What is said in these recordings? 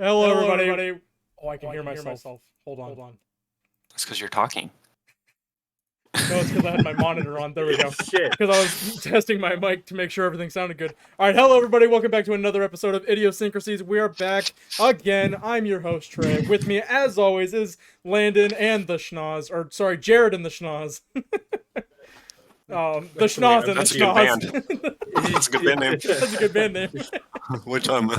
Hello, everybody. Oh, I can hear myself. Hold on. That's because you're talking. No, it's because I had my monitor on. There we go. Shit. Because I was testing my mic to make sure everything sounded good. All right, hello, everybody. Welcome back to another episode of Idiosyncrasies. We are back again. I'm your host, Trey. With me, as always, is Landon and the Schnoz. Or, sorry, Jared and the Schnoz. The Schnoz and the That's a good Schnoz. band. That's a good band name. That's a good band name. Which one?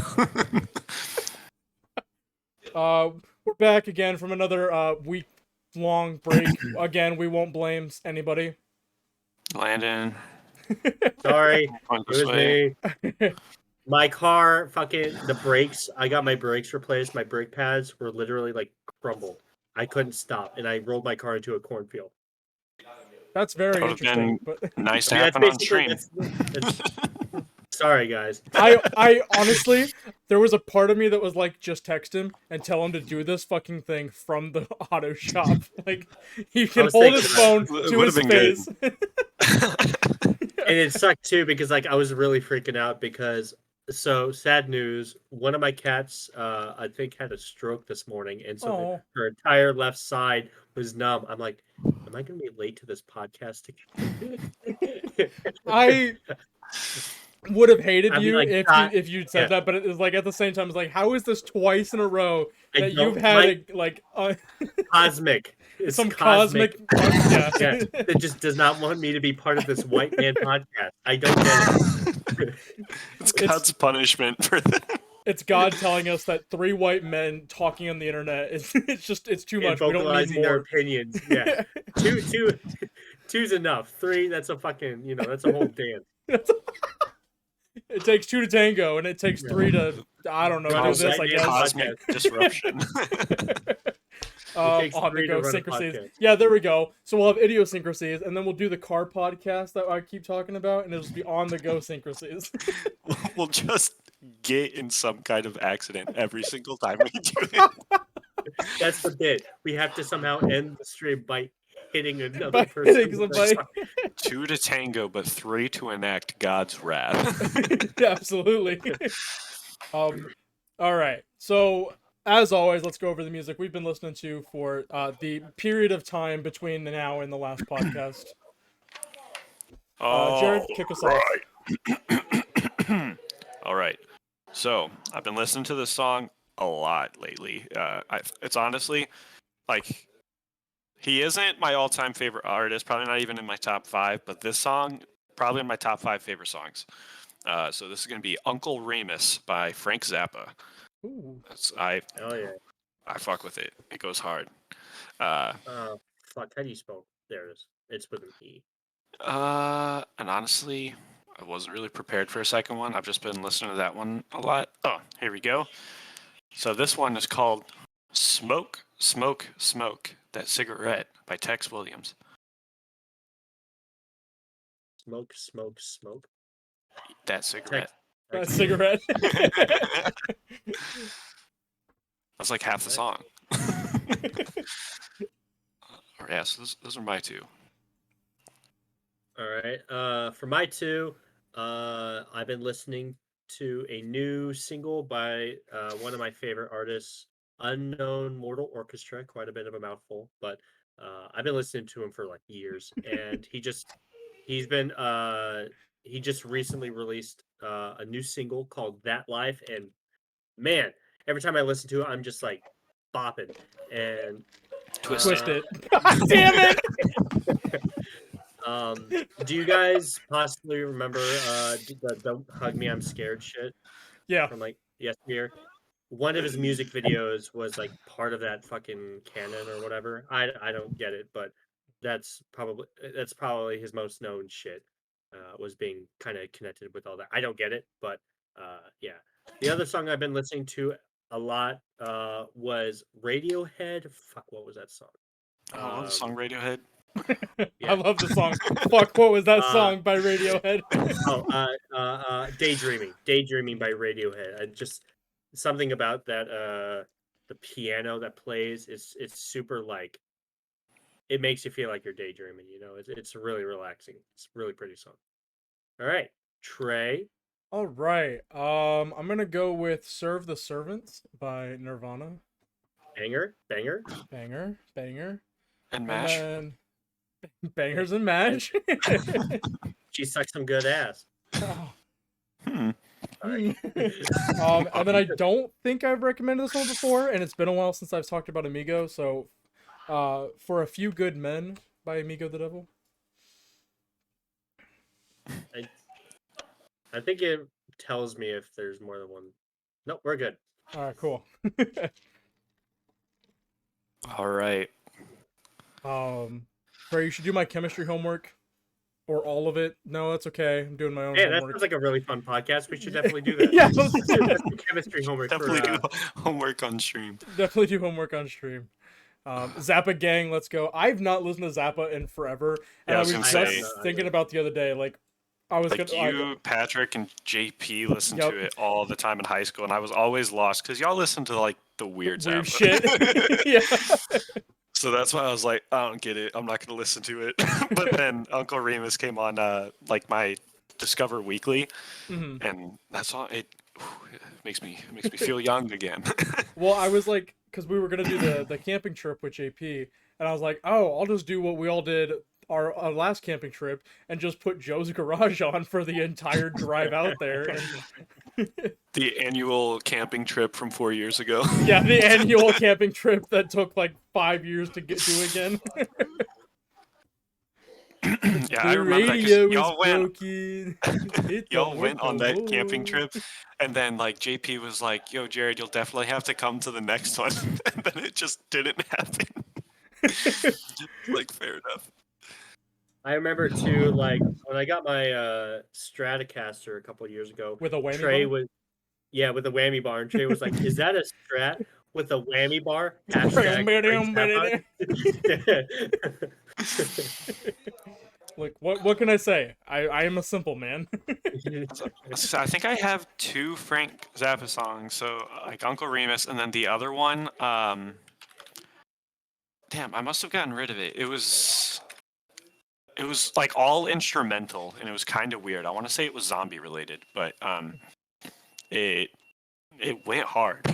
We're back again from another week-long break. Again, we won't blame anybody. Landon. Sorry, Going it this was way. me. My car, the brakes. I got my brakes replaced. My brake pads were literally like crumbled. I couldn't stop, and I rolled my car into a cornfield. That's very That would've interesting. been But nice to I mean, happen on stream. Sorry, guys. I honestly, there was a part of me that was like, just text him and tell him to do this fucking thing from the auto shop. Like, he can was hold his thinking phone that. It to would've his been good. face. And it sucked too because like I was really freaking out because sad news. One of my cats, I think, had a stroke this morning, and so Oh. her entire left side was numb. I'm like, am I going to be late to this podcast? I would have hated I'd be you like, if you'd said that, but it was like at the same time, it's like, how is this twice in a row I that don't you've had cosmic. It's some cosmic yeah. That just does not want me to be part of this white man podcast. I don't get it. It's God's punishment for that. It's God telling us that 3 white men talking on the internet is it's too much. We don't need Vocalizing their more. opinions. Yeah. Two's enough. 3, that's a fucking, that's a whole dance. It takes 2 to tango, and it takes 3 to, I don't know, do this, I guess. Cosmic disruption. On the Idiosyncrasies. Yeah, there we go. So we'll have Idiosyncrasies, and then we'll do the car podcast that I keep talking about, and it'll just be on the Syncrasies. We'll just get in some kind of accident every single time we do it. That's the bit. We have to somehow end the stream by hitting another person. Hitting somebody. 2 to tango, but 3 to enact God's wrath. Yeah, absolutely. All right. So, as always, let's go over the music we've been listening to for the period of time between now and the last podcast. Jared, kick us off. All right. So, I've been listening to this song a lot lately. It's honestly, like, he isn't my all-time favorite artist, probably not even in my top 5, but this song, probably in my top 5 favorite songs. So this is going to be Uncle Remus by Frank Zappa. Ooh. I fuck with it. It goes hard. Fuck, how do you spell? There it is. It's with an E. And honestly, I wasn't really prepared for a second one. I've just been listening to that one a lot. Oh, here we go. So this one is called Smoke, Smoke, Smoke, That Cigarette by Tex Williams. Smoke, smoke, smoke. That cigarette. That cigarette. That's like half the song. Yeah, so those are my 2. All right. For my 2, I've been listening to a new single by one of my favorite artists, Unknown Mortal Orchestra. Quite a bit of a mouthful, but I've been listening to him for like years, and he just recently released a new single called That Life, and man, every time I listen to it, I'm just like bopping and twist it. God damn it! Do you guys possibly remember the "Don't Hug Me, I'm Scared" shit? Yeah. From like yesteryear. One of his music videos was like part of that fucking canon or whatever. I don't get it, but that's probably his most known shit. Was being kind of connected with all that. I don't get it, but yeah. The other song I've been listening to a lot was Radiohead. Fuck, what was that song? Oh, the song Radiohead. Yeah. I love the song. Fuck, what was that song by Radiohead? Daydreaming by Radiohead. Just something about that the piano that plays it's super like it makes you feel like you're daydreaming, it's really relaxing. It's a really pretty song. All right, Trey, All right. I'm gonna go with "Serve the Servants" by Nirvana. Banger. Banger, banger, And and Mash. then bangers and mash. She sucks some good ass. Oh, Hmm. hmm. And then I don't think I've recommended this one before, and it's been a while since I've talked about Amigo. So, "For a Few Good Men" by Amigo the Devil. I, I think it tells me if there's more than one. Nope, we're good. All right, cool. All right. Trey, you should do my chemistry homework or all of it. No, that's okay. I'm doing my own Hey, that homework. sounds like a really fun podcast. We should definitely do that. Yeah, Let's do chemistry homework for. Definitely do homework on stream. definitely do homework on stream. Zappa gang, let's go. I've not listened to Zappa in forever, and Yeah, I I was was gonna just say, thinking about the other day, like I was like gonna. you, Patrick, and JP listened Yep. to it all the time in high school, and I was always lost because y'all listened to like the weird Weird Zappa. shit. Yeah. So that's why I was like, I don't get it. I'm not gonna listen to it. But then Uncle Remus came on like my Discover Weekly, Mhm. and that's all. It makes me feel young again. Well, I was like, because we were gonna do the camping trip with JP, and I was like, oh, I'll just do what we all did our last camping trip and just put Joe's Garage on for the entire drive out there. And The annual camping trip from 4 years ago. yeah, the annual camping trip that took like 5 years to get do again. Yeah, I The remember that 'cause radio is y'all went. broken. It Y'all don't went work on no that camping more. trip, and then like JP was like, "Yo, Jared, you'll definitely have to come to the next one," and then it just didn't happen. Like, fair enough. I remember too, like when I got my Stratocaster a couple years ago. With a whammy Trey bar? was with a whammy bar, and Trey was like, "Is that a Strat with a whammy bar?" Hashtag Frank Zappa. Like what can I say? I am a simple man. So I think I have two Frank Zappa songs. So like Uncle Remus, and then the other one. Damn, I must have gotten rid of it. It was like all instrumental, and it was kind of weird. I want to say it was zombie related, but it went hard.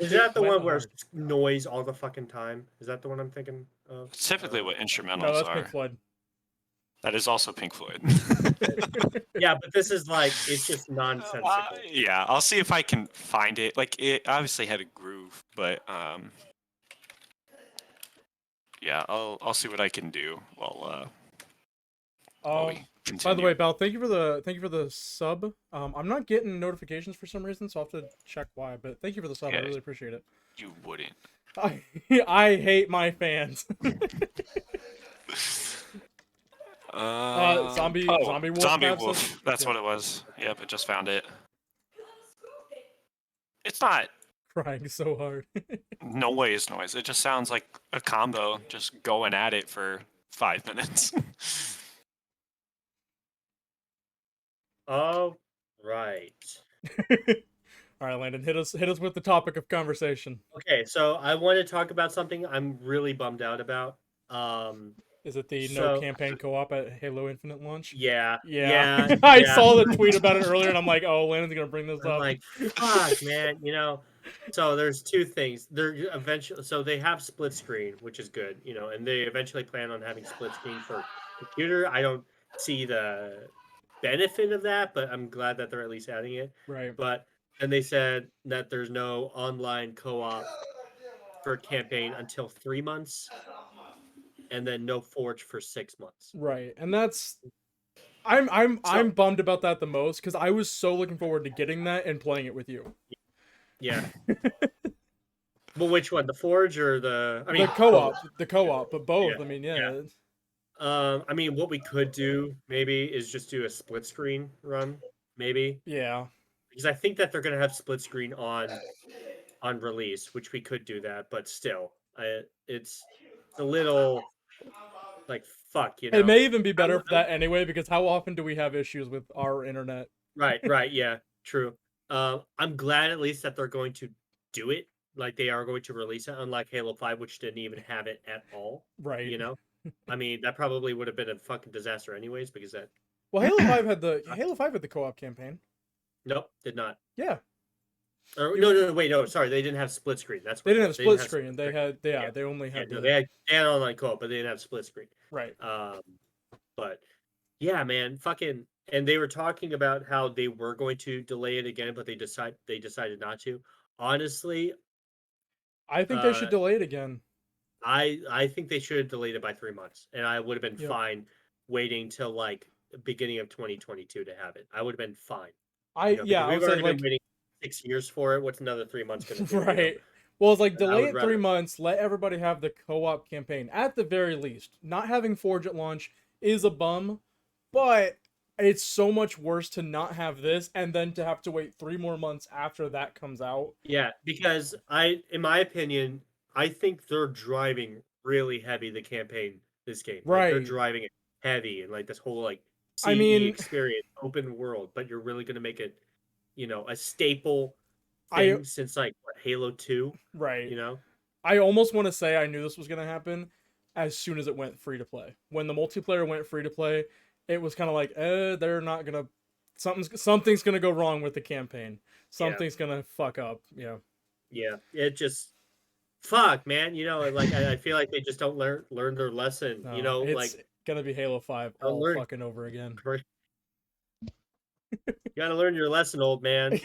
Is that the Went one where hard. it's noise all the fucking time? Is that the one I'm thinking of? It's typically what No, instrumentals that's are. Pink Floyd. That is also Pink Floyd. Yeah, but this is like it's just nonsensical. Yeah, I'll see if I can find it. Like it obviously had a groove, but yeah, I'll see what I can do while we By continue. the way, Bal, thank you for the sub. I'm not getting notifications for some reason, so I'll have to check why. But thank you for the sub. I Yeah. really appreciate it. You wouldn't. I hate my fans. Zombie Wolf. Zombie Babs Wolf. says? That's Yeah. what it was. Yep, I just found it. It's not Crying so hard. noise. It just sounds like a combo just going at it for 5 minutes. All right. All right, Landon, hit us with the topic of conversation. Okay, so I want to talk about something I'm really bummed out about. Is it the no So- campaign co-op at Halo Infinite launch? Yeah. I saw the tweet about it earlier, and I'm like, oh, Landon's gonna bring this I'm up. like, fuck, man. So there's two things. So they have split screen, which is good, and they eventually plan on having split screen for computer. I don't see the benefit of that, but I'm glad that they're at least adding it. Right. But then they said that there's no online co-op for campaign until 3 months, and then no Forge for 6 months. Right, and that's I'm bummed about that the most because I was so looking forward to getting that and playing it with you. Yeah. Well, which one, the Forge or the? I mean, the co-op, but both. Yeah, I mean, yeah. I mean, what we could do maybe is just do a split screen run, maybe, Yeah. because I think that they're gonna have split screen on release, which we could do that, but still, it's a little like fuck, It may even be better for that anyway, because how often do we have issues with our internet? Right, yeah, true. I'm glad at least that they're going to do it, like they are going to release it, unlike Halo 5, which didn't even have it at all. Right. I mean, that probably would have been a fucking disaster anyways, because that. Well, Halo 5 had the co-op campaign. Nope, did not. Yeah, Or, no, wait, no, sorry, they didn't have split screen. That's they what it didn't have was. split screen. They had Yeah. they only Yeah, had no, the they had online co-op, but they didn't have split screen. right. But yeah, man, fucking, and they were talking about how they were going to delay it again, but they decided not to. Honestly, I think they should uh, delay it again. I think they should have delayed it by 3 months, and I would have been Yep. fine waiting till like beginning of 2022 to have it. I would have been fine, Yeah, because I we've would say already been like waiting 6 years for it. What's another 3 months going to do? right. Well, it's like I delay would it 3 rather. months, let everybody have the co-op campaign at the very least. Not having Forge at launch is a bum, but it's so much worse to not have this and then to have to wait 3 more months after that comes out. Yeah, because in my opinion, I think they're driving really heavy the campaign this game. Like they're Right. driving it heavy and like this whole like I CE mean, experience, open world, but you're really gonna make it, a staple I thing since like what, Halo 2, right. you know? I almost want to say I knew this was going to happen as soon as it went free to play. When the multiplayer went free to play, it was kind of like, they're not going to something's going to go wrong with the campaign. Yeah, Something's going to fuck up, yeah. yeah. It just fuck, man. Like I feel like they just don't learn their lesson. No, it's Like going to be Halo 5 don't all learn. fucking over again. You gotta learn your lesson, old man.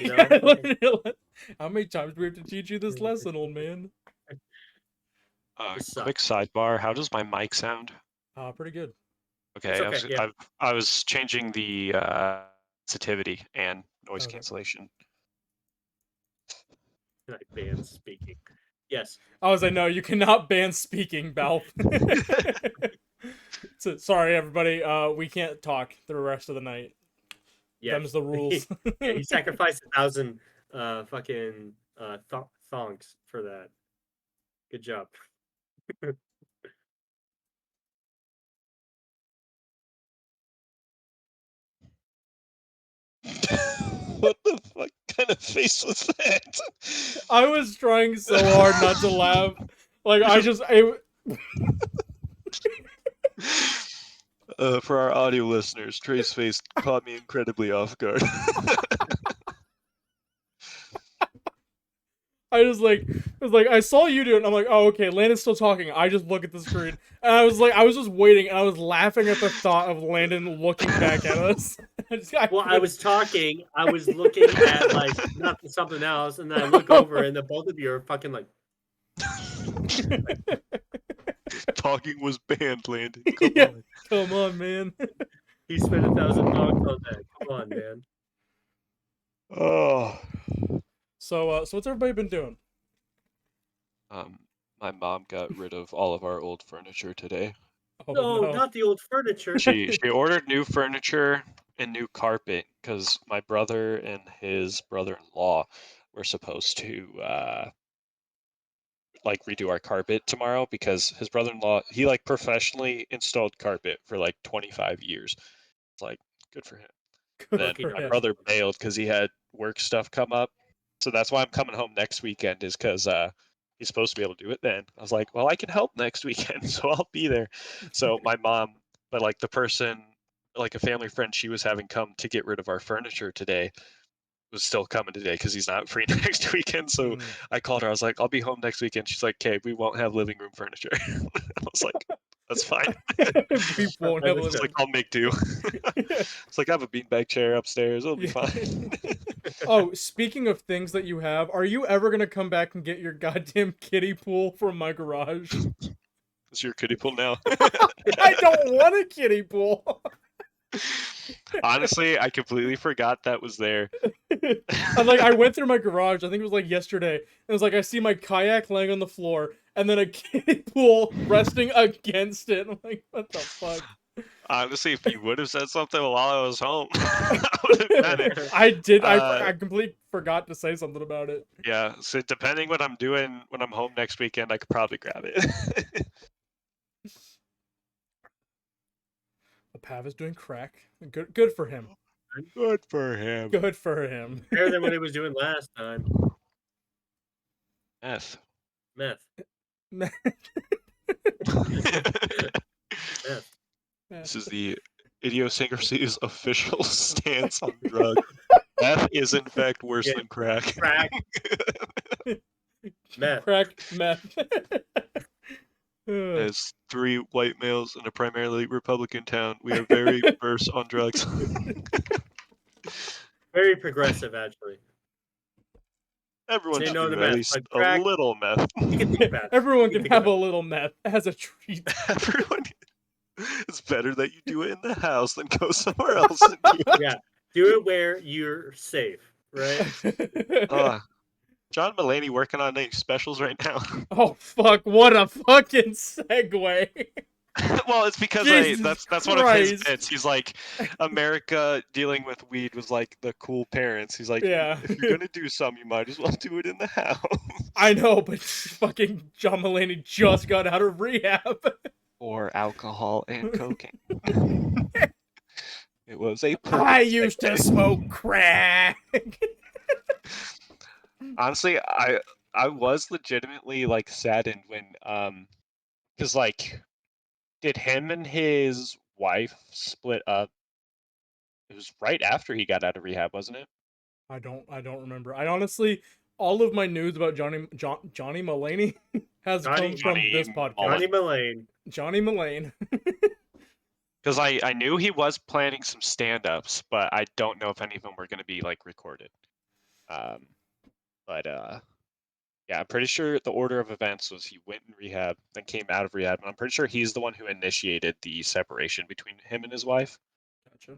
How many times do we have to teach you this lesson, old man? This Quick sucks. sidebar. How does my mic sound? Pretty good. It's Okay, okay. Yeah. I was changing the sensitivity and noise Okay. cancellation. Like ban speaking. Yes. I was like, no, you cannot ban speaking, Valve. So, sorry, everybody. We can't talk the rest of the night. Yeah. Them's the rules. He sacrificed 1,000 fucking thongs for that. Good job. What the fuck kind of face was that? I was trying so hard not to laugh. Like For our audio listeners, Trey's face caught me incredibly off guard. I was like, I saw you do it, and I'm like, oh, okay, Landon's still talking. I just look at the screen, and I was just waiting, and I was laughing at the thought of Landon looking back at us. I was talking, I was looking at like something else, and then I look over, and the both of you are fucking like. Talking was banned, Landon. Come on, man. He spent 1,000 thongs on that. Come on, man. Oh. So what's everybody been doing? My mom got rid of all of our old furniture today. Oh, No, no. not the old furniture. She ordered new furniture and new carpet because my brother and his brother-in-law were supposed to like redo our carpet tomorrow because his brother-in-law he like professionally installed carpet for like 25 years. It's like good for him. Good Then for my him. brother bailed because he had work stuff come up. So that's why I'm coming home next weekend is because he's supposed to be able to do it then. I was like, well, I can help next weekend, so I'll be there. So my mom, but like the person, like a family friend she was having come to get rid of our furniture today was still coming today because he's not free next weekend. So I called her. I was like, I'll be home next weekend. She's like, okay, we won't have living room furniture. I was like, that's fine. We won't have It's like I'll make do. It's like I have a beanbag chair upstairs. It'll be fine. Oh, speaking of things that you have, are you ever gonna come back and get your goddamn kiddie pool from my garage? It's your kiddie pool now. I don't want a kiddie pool. Honestly, I completely forgot that was there. And like I went through my garage, I think it was like yesterday, and it was like I see my kayak laying on the floor and then a kiddie pool resting against it. I'm like, what the fuck? Honestly, if you would have said something while I was home, I would have done it. I did. I completely forgot to say something about it. Yeah, so depending what I'm doing when I'm home next weekend, I could probably grab it. Pav is doing crack. Good for him. Good for him. Good for him. Better than what he was doing last time. Meth. Meth. This is the Idiosyncrasies official stance on drugs. Meth is in fact worse Yeah. than crack. Crack, meth. Crack meth. As 3 white males in a primarily Republican town, we are very versed on drugs. Very progressive, actually. Everyone Say should no do to at meth, least but a crack, little meth. you can think about it. Everyone You can think have a about little meth as a treat. Everyone, it's better that you do it in the house than go somewhere else and do it. Yeah, do it where you're safe, right? John Mulaney working on any specials right now? Oh fuck! What a fucking segue. Well, it's because Jesus that's one of his Christ. bits. He's like, America dealing with weed was like the cool parents. He's like, Yeah. if you're gonna do something, you might as well do it in the house. I know, but fucking John Mulaney just got out of rehab. Or alcohol and cocaine. It was a perfect I used to segue. smoke crack. Honestly, I was legitimately like saddened when because like, did him and his wife split up? It was right after he got out of rehab, wasn't it? I don't remember. I honestly, all of my news about Johnny Mulaney has come from this podcast. Johnny Mulaney. Johnny Mulaney. Because I knew he was planning some stand-ups, but I don't know if any of them were going to be like recorded. But yeah, I'm pretty sure the order of events was he went in rehab, then came out of rehab, and I'm pretty sure he's the one who initiated the separation between him and his wife. Gotcha.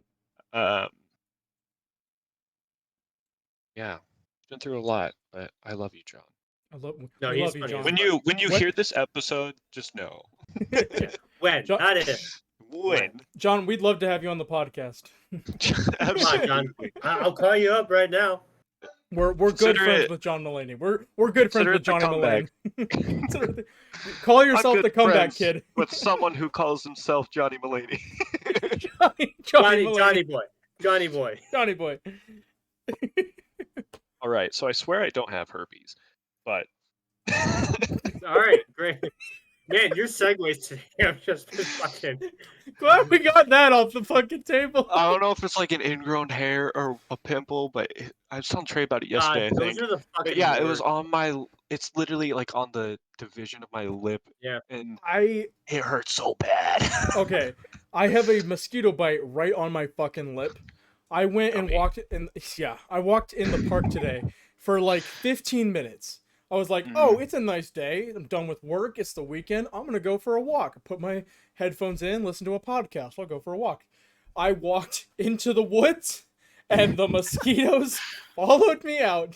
Yeah, he's been through a lot, but I love you, John. I love, No, we he's love you, funny. John. When you What? hear this episode, just know Yeah. When, John- not if. when. John, we'd love to have you on the podcast. Come on, Absolutely. John. I'll call you up right now. We're good Consider friends it- with John Mulaney. We're good friends consider with it the Johnny comeback. Mulaney. Consider it Call yourself good the comeback friends kid. with someone who calls himself Johnny Mulaney. Johnny Mulaney. Johnny boy. Johnny boy. Johnny boy. All right, so I swear I don't have herpes, but All right, great. Man, your segues today have just been fucking. Glad we got that off the fucking table. I don't know if it's like an ingrown hair or a pimple, but I was telling Trey about it yesterday, I those think. are the fucking. But yeah, it was worst. on my. It's literally like on the division of my lip. Yeah. And I it hurts so bad. okay. I have a mosquito bite right on my fucking lip. I went and Dummy. walked in. Yeah, I walked in the park today for like 15 minutes. I was like, oh, it's a nice day. I'm done with work. It's the weekend. I'm gonna go for a walk. I put my headphones in, listen to a podcast. I'll go for a walk. I walked into the woods, and the mosquitoes followed me out.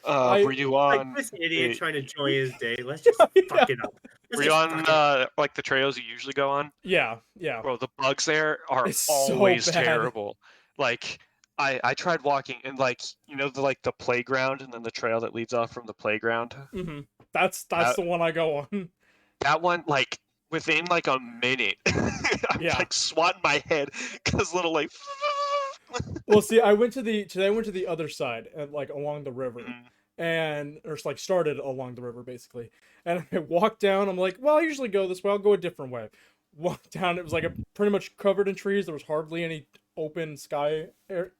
Were you on? Like this idiot the- trying to enjoy his day. Let's just Yeah. fuck it up. Were you on like the trails you usually go on? Yeah. Bro, the bugs there are It's so always bad. terrible. Like I tried walking and like the playground and then the trail that leads off from the playground. Mm-hmm. That's the one I go on. That one, like within like a minute, I'm Yeah. like swatting my head because little like. Well, see, I went to the other side, like along the river, and or like started along the river basically. And I walked down. I'm like, well, I usually go this way. I'll go a different way. Walked down. It was like pretty much covered in trees. There was hardly any open sky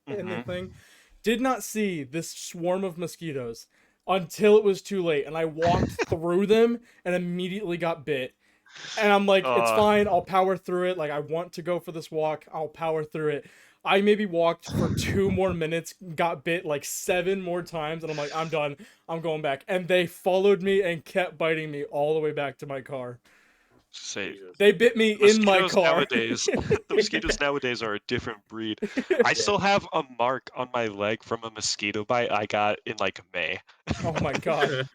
anything. Did not see this swarm of mosquitoes until it was too late, and I walked through them and immediately got bit. And I'm like, it's fine. I'll power through it. Like, I want to go for this walk. I'll power through it. I maybe walked for 2 more minutes, got bit like 7 more times, and I'm like, I'm done. I'm going back. And they followed me and kept biting me all the way back to my car. Say, They bit me in my car. Nowadays, the mosquitoes nowadays are a different breed. I still have a mark on my leg from a mosquito bite I got in like May. Oh my god.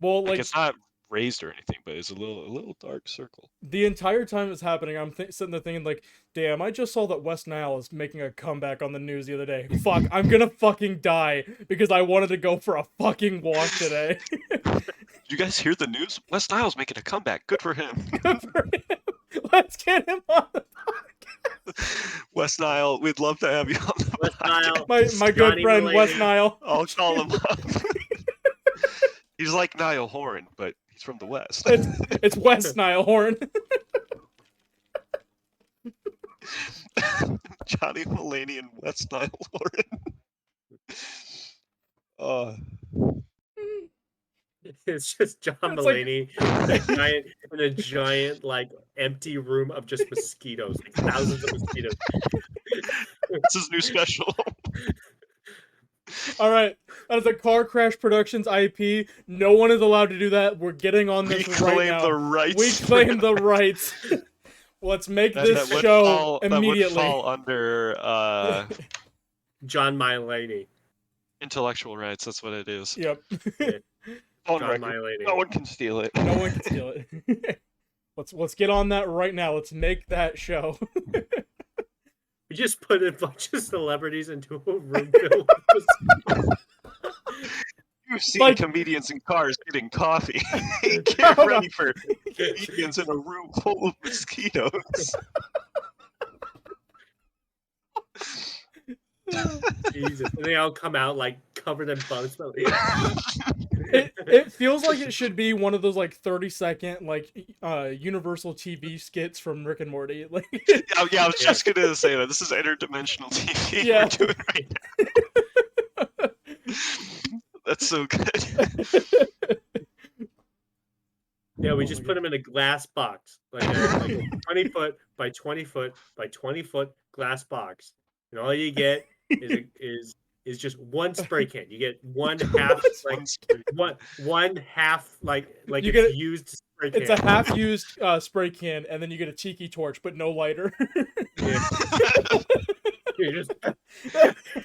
Well, Like like it's not raised or anything, but it's a little dark circle. the entire time it's happening, I'm sitting there thinking like, damn, I just saw that West Nile is making a comeback on the news the other day. Fuck, I'm gonna fucking die because I wanted to go for a fucking walk today. Did you guys hear the news? West Nile's making a comeback. Good for him. Good for him. Let's get him on the West Nile, we'd love to have you on the West podcast. Nile. my good Johnny friend Mulaney. West Nile. I'll call him up. He's like Niall Horan, but he's from the West. It's West Nile Horn. Johnny Mulaney and West Nile Lauren. It's just John It's like- Mulaney in a giant like empty room of just mosquitoes, like thousands of mosquitoes. This is new special. All right, that is a Car Crash Productions IP. No one is allowed to do that. We're getting on We this right claim now. the rights. We claim the rights. Let's make this would show that immediately. would fall under John Mulaney. intellectual rights. That's what it is. Yep. On John record. Mulaney. No one can steal it. No one can steal it. Let's get on that right now. Let's make that show. We just put a bunch of celebrities into a room filled with You've seen Like- comedians in cars getting coffee. Get Hold on. ready for comedians in a room full of mosquitoes. Jesus. And they all come out like covered in bugs. But It feels like it should be one of those like 30-second like Universal TV skits from Rick and Morty. Like Yeah, I was just gonna say that this is interdimensional TV. Yeah. We're doing right now. That's so good. Yeah, we Oh just my put them in a glass box, like a 20 foot by 20 foot by 20 foot glass box, and all you get is just one spray can. You get one half like one half like You it's get it- used spray can. it's a half-used spray can, and then you get a tiki torch, but no lighter. Yeah. You just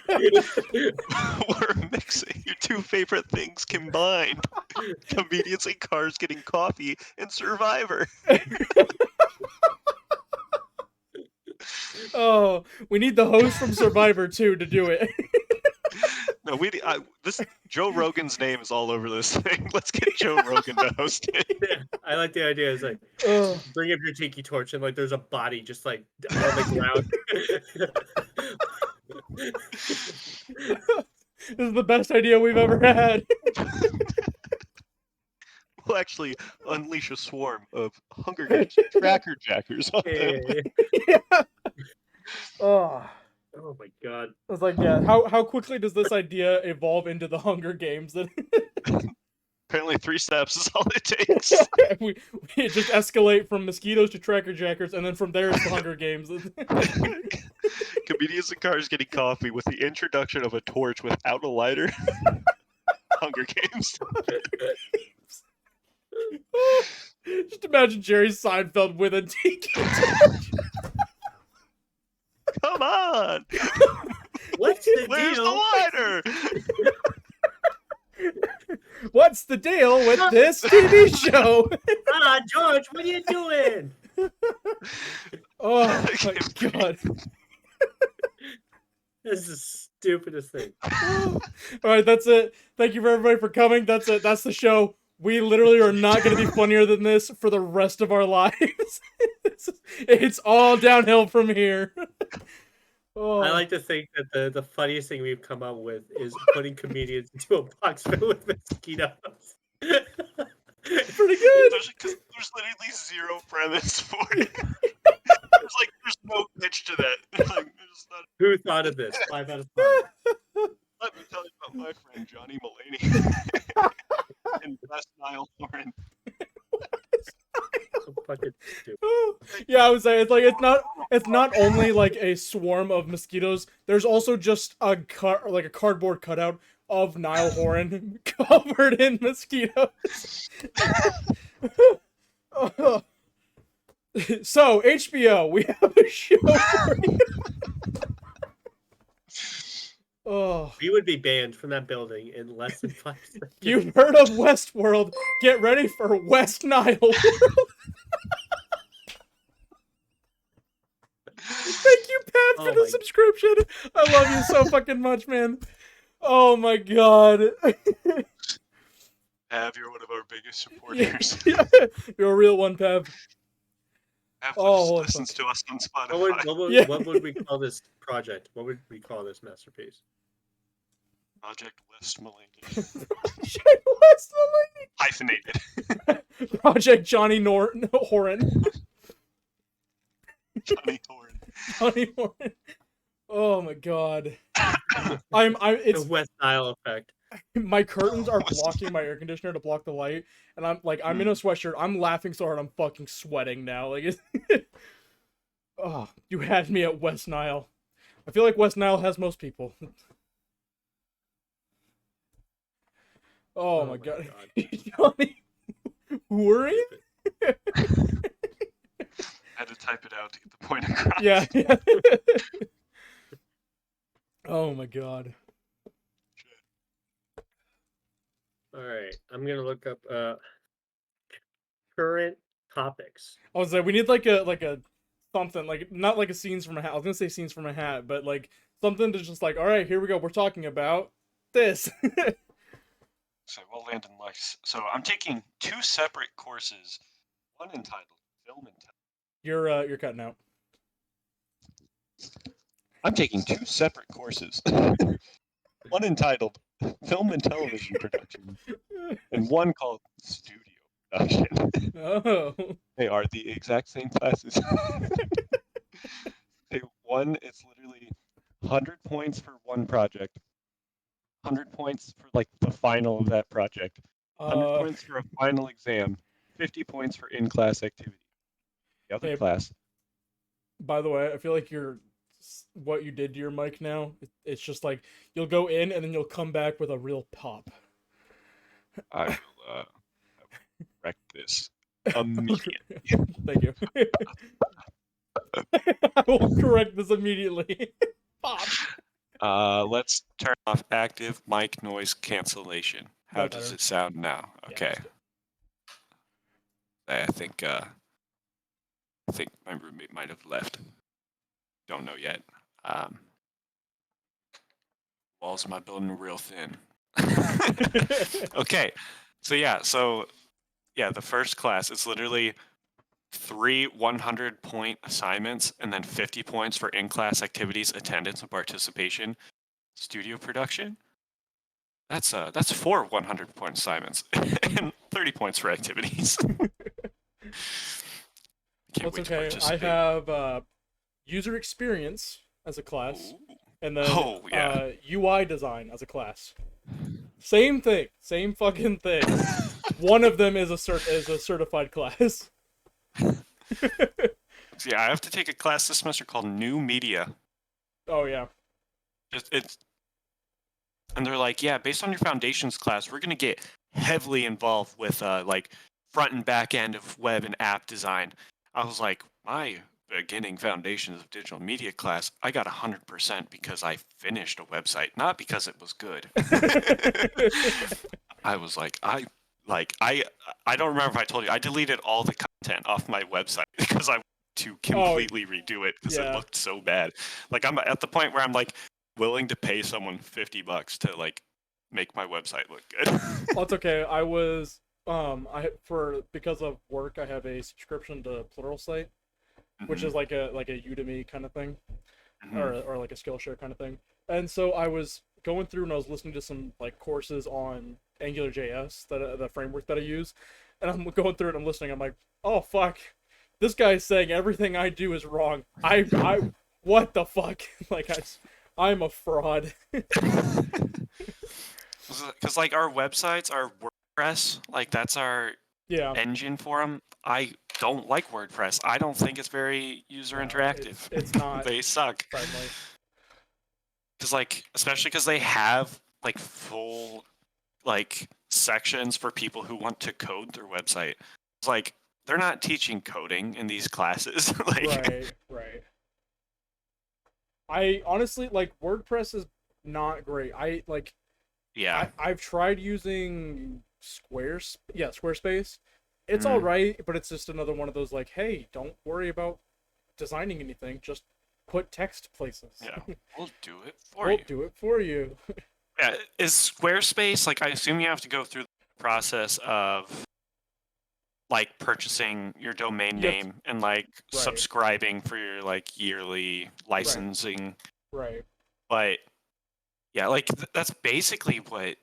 We're mixing your two favorite things combined. Comedians in cars getting coffee and Survivor. Oh, we need the host from Survivor too to do it. No, this Joe Rogan's name is all over this thing. Let's get Joe Rogan to host it. yeah, I like the idea. It's like Oh. bring up your tiki torch and like there's a body just like on the ground. This is the best idea we've ever had. We'll actually unleash a swarm of Hunger Games tracker jackers on them. Yeah. Oh. Oh my god. I was like, yeah, how quickly does this idea evolve into the Hunger Games? That Apparently 3 steps is all it takes. we just escalate from mosquitoes to tracker jackers, and then from there it's the Hunger Games. Comedians in cars getting coffee with the introduction of a torch without a lighter. Hunger Games. Just imagine Jerry Seinfeld with a tiki. Come on! What's the Where's deal? the lighter? What's the deal with this TV show? Ah, George, what are you doing? Oh my god. This is the stupidest thing. All right, that's it. Thank you for everybody for coming. That's it. That's the show. We literally are not going to be funnier than this for the rest of our lives. It's all downhill from here. Oh. I like to think that the funniest thing we've come up with is putting comedians into a box filled with mosquitoes. Pretty good. There's literally zero premise for it. There's no pitch to that. There's not, Who thought of this? 5 out of 5. let me tell you about my friend Johnny Mulaney and West Nile Lauren. So fucking stupid. Yeah, I would say it's not only like a swarm of mosquitoes. There's also just a cardboard cutout of Niall Horan covered in mosquitoes. So HBO, we have a show for you. Oh, We would be banned from that building in less than 5 seconds. you've heard of Westworld? Get ready for West Nile World. Thank you, Pat, for Oh the my- subscription. I love you so fucking much, man. Oh my god. Pav, you're one of our biggest supporters. You're a real one, Pav. Pav Oh, listens to us on Spotify. Yeah. What would we call this project? What would we call this masterpiece? Project West Mulaney. Project West Hyphenated. Mulaney. Project Johnny Horan. Johnny Horan. Johnny Horn. Oh my god. The It's West Nile effect. my curtains are blocking my air conditioner to block the light, and I'm in a sweatshirt. I'm laughing so hard I'm fucking sweating now. Like it's oh, you had me at West Nile. I feel like West Nile has most people. Oh, my god. Johnny worrying? I had to type it out to get the point across. Yeah. Oh my god. All right, I'm gonna look up current topics. I was like, we need like a something, like not like a scenes from a hat. I was gonna say scenes from a hat, but like something to just like, all right, here we go. We're talking about this. So, well, Landon likes. So, I'm taking 2 separate courses. One entitled Film and Television. You're cutting out. I'm taking 2 separate courses. One entitled Film and Television Production, and one called Studio Production. Oh. They are the exact same classes. One, it's literally 100 points for one project, 100 points for like the final of that project, 100 points for a final exam, 50 points for in-class activity. The other class. By the way, I feel like what you did to your mic now, it's just like you'll go in and then you'll come back with a real pop. I will correct this immediately. Thank you. I will correct this immediately. Pop. Let's turn off active mic noise cancellation. How That does better. it sound now? Okay. I think my roommate might have left. Don't know yet. Walls of my building are real thin. Okay. So the first class, it's literally 3 100-point assignments and then 50 points for in-class activities, attendance, and participation. Studio production. That's 4 100-point assignments and 30 points for activities. Can't That's wait okay. to I participate. have user experience as a class, Ooh. and then yeah. UI design as a class. Same thing, same fucking thing. One of them is a certified class. So yeah, I have to take a class this semester called New Media. Oh yeah. And they're like, yeah, based on your foundations class, we're gonna get heavily involved with like front and back end of web and app design. I was like, my beginning foundations of digital media class, I got 100% because I finished a website, not because it was good. I was like, I don't remember if I told you, I deleted all the content off my website because I wanted to completely redo it because it looked so bad. Like I'm at the point where I'm like willing to pay someone $50 to like make my website look good. Well, it's okay. I was because of work, I have a subscription to Pluralsight, which is like a Udemy kind of thing, or like a Skillshare kind of thing. And so I was going through and I was listening to some like courses on AngularJS, the framework that I use, and I'm going through it. I'm listening. I'm like, oh fuck, this guy's saying everything I do is wrong. I what the fuck? Like I'm a fraud. Because like our websites are WordPress, like that's our engine for them. I don't like WordPress. I don't think it's very user interactive. It's not. They suck. Because like, especially because they have like full like sections for people who want to code their website. It's like they're not teaching coding in these classes. Like, right. I honestly like WordPress is not great. I've tried using Squarespace. It's all right, but it's just another one of those like, hey, don't worry about designing anything. Just put text places. Yeah, we'll do it for you. Yeah, is Squarespace like? I assume you have to go through the process of like purchasing your domain name and like subscribing for your like yearly licensing. Right. But yeah, like that's basically what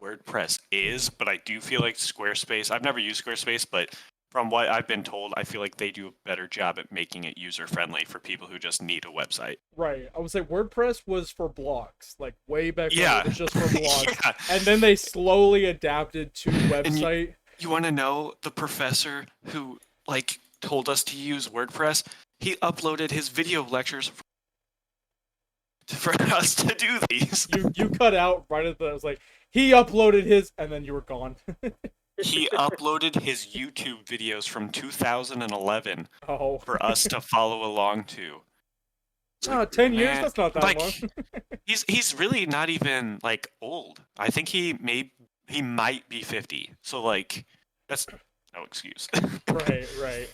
WordPress is. But I do feel like Squarespace. I've never used Squarespace, but from what I've been told, I feel like they do a better job at making it user friendly for people who just need a website. Right. I would say WordPress was for blogs, like way back when Yeah. it was just for blogs. Yeah. And then they slowly adapted to And website. you want to know the professor who like told us to use WordPress? He uploaded his video lectures for us to do these. You cut out right at the, it was like, he uploaded his, and then you were gone. He uploaded his YouTube videos from 2011 Oh. for us to follow along to. It's Ah, like, 10 years? man, That's not that like, long. he's really not even like old. I think he might be 50. So like that's no excuse. Right.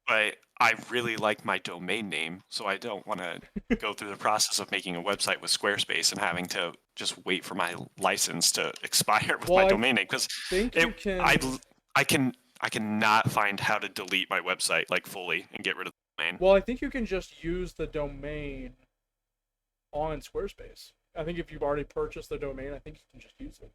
But I really like my domain name, so I don't want to go through the process of making a website with Squarespace and having to just wait for my license to expire with Well, my I domain name because think you can. I cannot find how to delete my website like fully and get rid of the domain. Well, I think you can just use the domain on Squarespace. I think if you've already purchased the domain, I think you can just use it.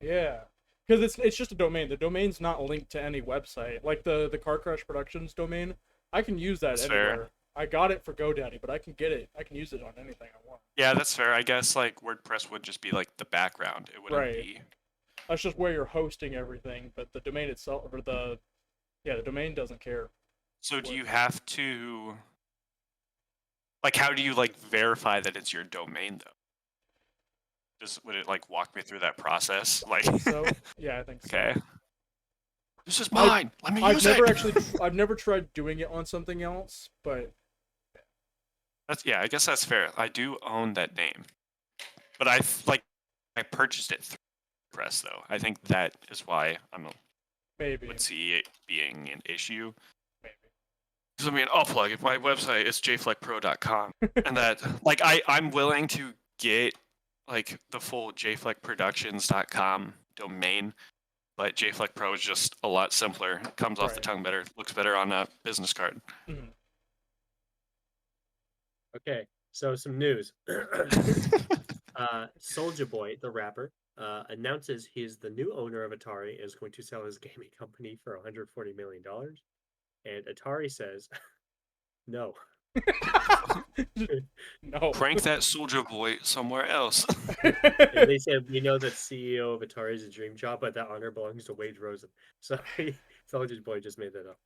Yeah. Because it's just a domain. The domain's not linked to any website. Like the Car Crash Productions domain, I can use that That's anywhere. fair. I got it for GoDaddy, but I can get it. I can use it on anything I want. Yeah, that's fair. I guess like WordPress would just be like the background. It wouldn't Right. be. That's just where you're hosting everything, but the domain itself, or the domain doesn't care. So do you have to like how do you like verify that it's your domain though? Would it like walk me through that process? Like So yeah, I think so. okay. This is mine. Let me use I've never tried doing it on something else, but I guess that's fair. I do own that name. But I purchased it through Press though. I think that is why maybe. would see it being an issue. Maybe. Because I mean, I'll plug it. My website is jfleckpro.com. And that like I'm willing to get like the full jfleckproductions.com domain, but JFleck Pro is just a lot simpler. It comes off the Right. tongue better, looks better on a business card. Mhm. Okay, so some news. Soulja Boy, the rapper, announces he's the new owner of Atari and is going to sell his gaming company for $140 million. And Atari says, no. No. Crank that Soldier Boy somewhere else. And they said, we know that CEO of Atari is a dream job, but that honor belongs to Wade Rosen. So Soulja Boy just made that up.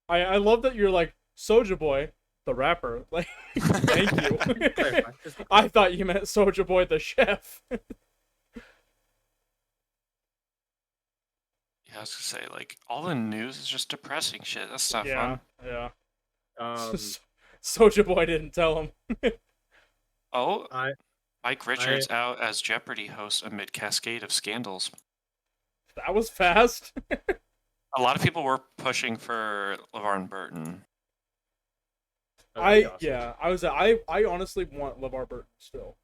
I love that you're like Soulja Boy, the rapper. Like, thank you. Clarify, just to I thought you meant Soulja Boy, the chef. Yeah, I was gonna say, like, all the news is just depressing shit. That's not Yeah, fun. yeah. Um, Soulja Boy didn't tell him. Oh, I Mike Richards out as Jeopardy host amid cascade of scandals. That was fast. A lot of people were pushing for LeVar Burton. that'd be awesome. I honestly want LeVar Burton still.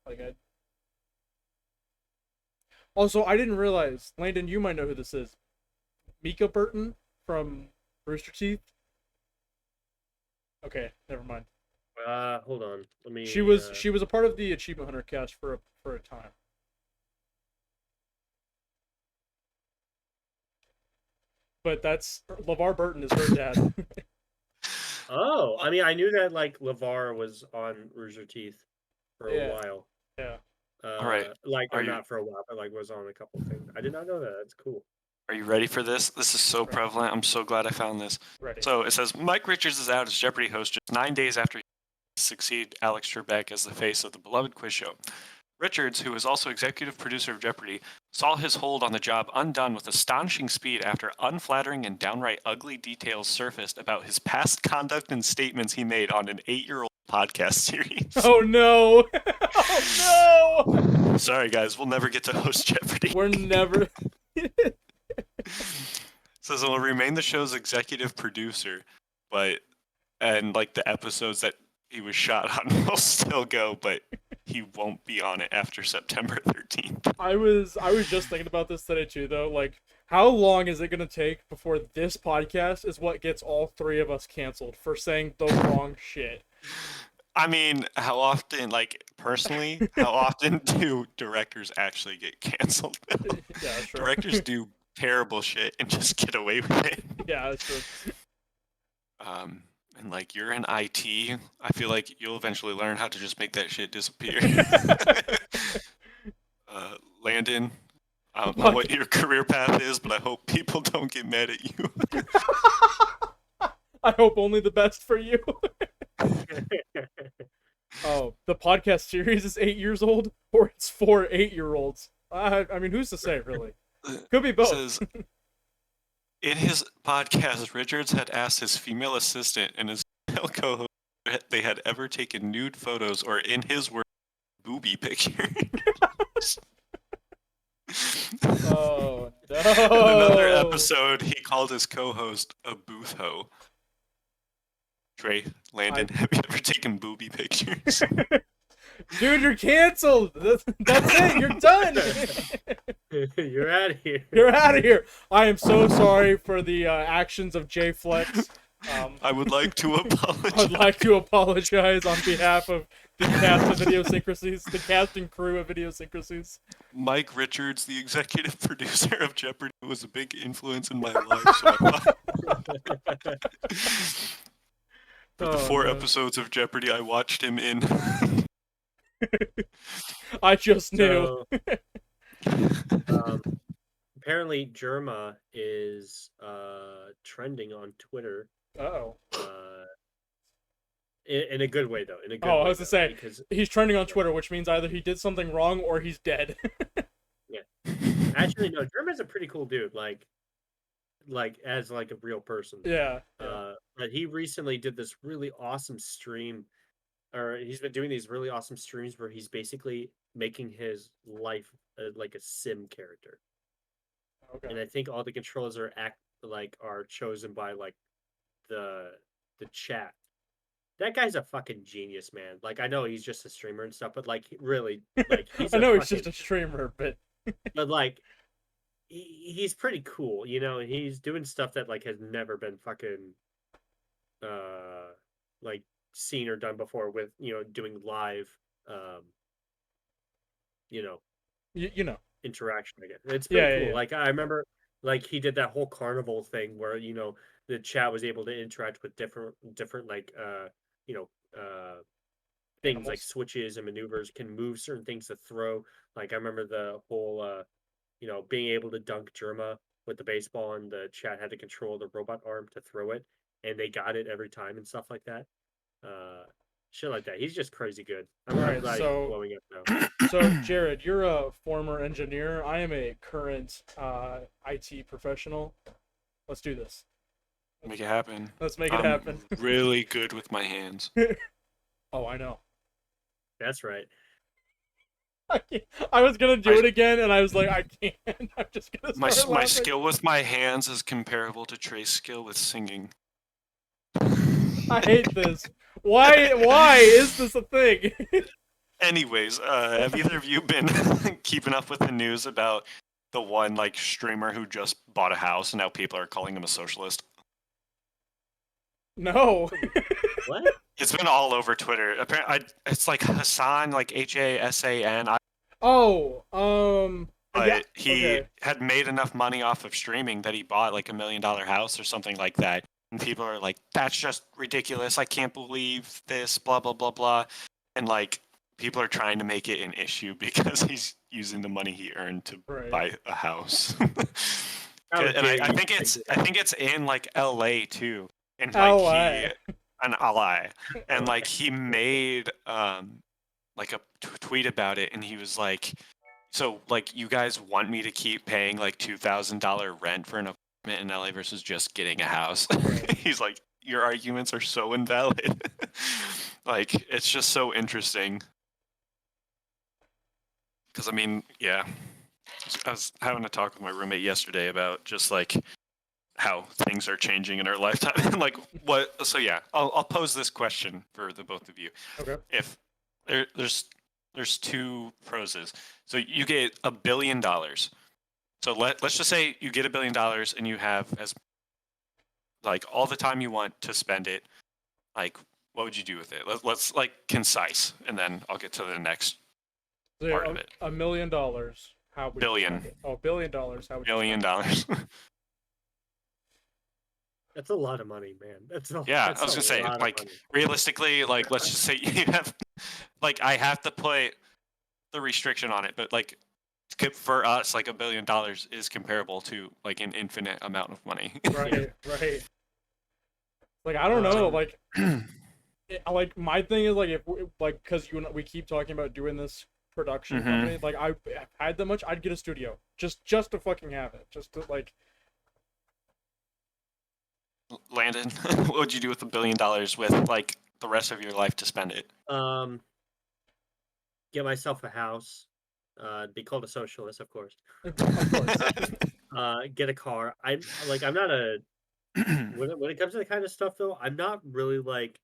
Also, I didn't realize, Landon, you might know who this is. Mika Burton from Rooster Teeth. Okay, never mind. Hold on. Let me. She was a part of the Achievement Hunter cast for a time. But that's LeVar Burton is her dad. Oh, I mean, I knew that like LeVar was on Rooster Teeth for Yeah. a while. Yeah. Alright. Like, Are or you- not for a while, but like was on a couple things. I did not know that. That's cool. Are you ready for this? This is so Right. prevalent. I'm so glad I found this. Ready. So it says Mike Richards is out as Jeopardy host just 9 days after he succeeded Alex Trebek as the face of the beloved quiz show. Richards, who is also executive producer of Jeopardy, saw his hold on the job undone with astonishing speed after unflattering and downright ugly details surfaced about his past conduct and statements he made on an 8-year-old podcast series. Oh no! Oh no! Sorry, guys, we'll never get to host Jeopardy. We're never. Says he'll remain the show's executive producer, and like the episodes that he was shot on will still go, but he won't be on it after September 13th. I was just thinking about this today too, though. Like, how long is it gonna take before this podcast is what gets all three of us canceled for saying the wrong shit? I mean, how often, like, personally, how often do directors actually get canceled? Yeah, sure. Directors do terrible shit and just get away with it. Yeah, that's true. And like you're in IT, I feel like you'll eventually learn how to just make that shit disappear. Landon, I don't know what your career path is, but I hope people don't get mad at you. I hope only the best for you. Oh, the podcast series is 8 years old, or it's for 8-year-olds. I mean, who's to say, really? Could be both. Says, in his podcast, Richards had asked his female assistant and his male co-host if they had ever taken nude photos or, in his words, booby pictures. Oh, no. In another episode, he called his co-host a booth hoe. Trey, Landon, have you ever taken booby pictures? Dude, you're canceled. That's it. You're done. You're out of here. You're out of here. I am so sorry for the actions of J Flex. I would like to apologize. I'd like to apologize on behalf of the cast of Idiosyncrasies, the cast and crew of Idiosyncrasies. Mike Richards, the executive producer of Jeopardy, was a big influence in my life. So for the 4 episodes of Jeopardy I watched him in. I just knew. So, apparently, Germa is trending on Twitter. Uh-oh. In a good way, though. In a good way, I was to say, because he's trending on Twitter, which means either he did something wrong or he's dead. yeah, actually, no. Germa's a pretty cool dude. Like as like a real person. Yeah. But he recently did this really awesome stream, or he's been doing these really awesome streams where he's basically making his life like a sim character. Okay. And I think all the controls are chosen by like the chat. That guy's a fucking genius, man. Like I know he's just a streamer and stuff, but like really, like he's I know he's just a streamer, but like he's pretty cool, you know. He's doing stuff that like has never been fucking like seen or done before with doing live you know you know interaction again. It's pretty cool. Yeah. Like I remember like he did that whole carnival thing where the chat was able to interact with different like things Animals. like switches and maneuvers, can move certain things to throw. Like I remember the whole being able to dunk Germa with the baseball, and the chat had to control the robot arm to throw it, and they got it every time and stuff like that. Shit like that. He's just crazy good. I'm Alright, glad so- he's blowing up now. So, Jared, you're a former engineer. I am a current IT professional. Let's do this. Make it happen. Let's make it happen. Really good with my hands. Oh, I know. That's right. I was gonna do it again, and I was like, I can't. I'm just gonna My start my laughing. skill with my hands is comparable to Trey's skill with singing. I hate this. Why is this a thing? Anyways, have either of you been keeping up with the news about the one like streamer who just bought a house and now people are calling him a socialist? No. What? It's been all over Twitter. Apparently, it's like Hassan, like Hasan. But Yeah, he okay. had made enough money off of streaming that he bought like $1 million house or something like that. And people are like, that's just ridiculous. I can't believe this, blah, blah, blah, blah. And like, people are trying to make it an issue because he's using the money he earned to buy a house. And I think it's in like LA too. And like LA. And like he made like a tweet about it, and he was like, so like you guys want me to keep paying like $2,000 rent for an apartment in LA versus just getting a house? He's like, your arguments are so invalid. Like it's just so interesting. Because I mean, yeah, I was having a talk with my roommate yesterday about just like how things are changing in our lifetime. And like what? So yeah, I'll pose this question for the both of you. Okay. If there's two pros. So you get $1 billion. So let's just say you get $1 billion and you have as like all the time you want to spend it. Like what would you do with it? Let's like concise, and then I'll get to the next So, part of it. $1 million. How would you spend Billion. it? Oh, $1 billion. How would you spend $1 it? billion. That's a lot of money, man. That's Yeah, that's I was a gonna say, lot of like, money. realistically, like, let's just say you have, like, I have to put the restriction on it, but like, for us, like $1 billion is comparable to like an infinite amount of money. Right, right. Like I don't know, like like my thing is like like because we keep talking about doing this production company. Like I had that much, I'd get a studio just to fucking have it, just to like. Landon, what would you do with $1 billion with like the rest of your life to spend it? Get myself a house. Be called a socialist, of course. Of course. Get a car. I'm not a when it comes to the kind of stuff though. I'm not really like,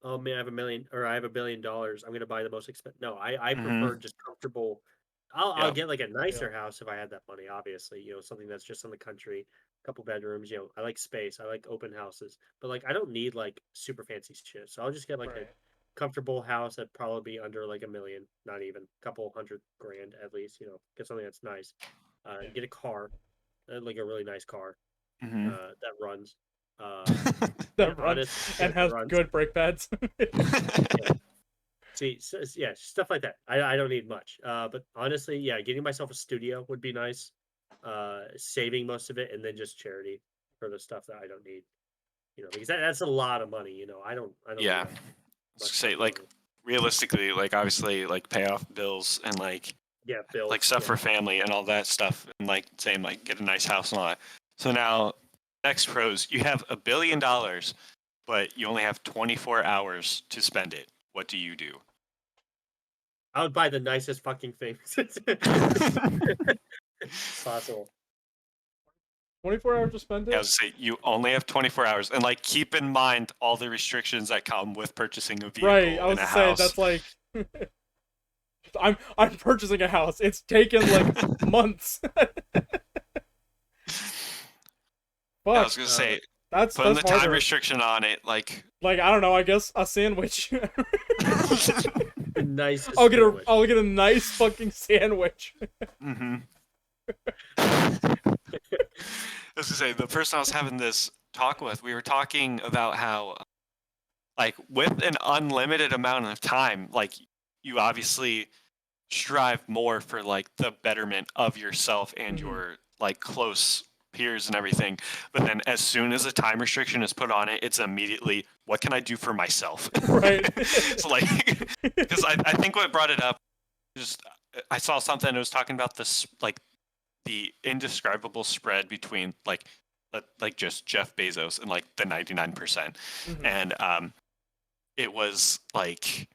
oh man, I have $1 billion. I'm gonna buy the most expensive. No, I prefer just comfortable. I'll Yeah. get like a nicer house if I had that money. Obviously, something that's just in the country, couple bedrooms. I like space. I like open houses, but like I don't need like super fancy shit. So I'll just get like a Right. comfortable house that'd probably be under like $1 million, not even a couple hundred grand at least. Get something that's nice. Yeah. Get a car, like a really nice car Mhm. that runs. That runs and has good brake pads. Yeah. See, yeah, stuff like that. I don't need much. But honestly, yeah, getting myself a studio would be nice. Saving most of it and then just charity for the stuff that I don't need. Because that's a lot of money. I don't need Yeah. that much Say fucking like money. realistically, like obviously, like pay off bills and like Yeah, bills. stuff Yeah. for family and all that stuff, and like saying like get a nice house and all that. So now, next pros, you have $1 billion, but you only have 24 hours to spend it. What do you do? I would buy the nicest fucking things possible. 24 hours to spend I it. was say you only have 24 hours, and like keep in mind all the restrictions that come with purchasing a vehicle Right, I was and a saying house. that's like. I'm purchasing a house. It's taken like months. Fuck. I was gonna say that's putting the time harder. restriction on it, like Like I don't know. I guess a sandwich. The nicest. I'll sandwich. get a nice fucking sandwich. mm-hmm. As I say, the person I was having this talk with, we were talking about how, like, with an unlimited amount of time, like, you obviously strive more for like the betterment of yourself and your like close peers and everything. But then as soon as a time restriction is put on it, it's immediately what can I do for myself? Right. So like, because I think what brought it up, just I saw something that was talking about this like the indescribable spread between like just Jeff Bezos and like the 99%, and it was like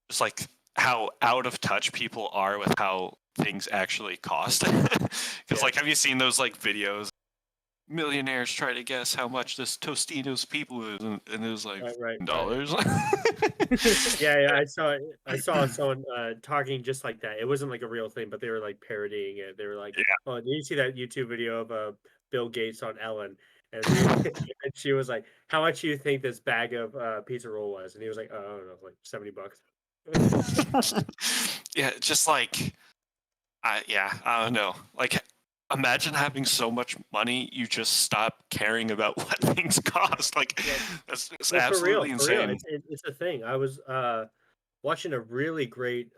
just like how out of touch people are with how things actually cost. Because like, have you seen those like videos? Millionaires try to guess how much this Tostitos people is, and it was like Right. dollars. Yeah, I saw someone talking just like that. It wasn't like a real thing, but they were like parodying it. They were like, Yeah. "Oh, did you see that YouTube video of Bill Gates on Ellen?" And, and she was like, "How much do you think this bag of pizza roll was?" And he was like, "Oh, I don't know, like $70." Yeah, just like I don't know. Like, imagine having so much money you just stop caring about what things cost. Like, that's Well, absolutely for real, insane. it's a thing. I was watching a really great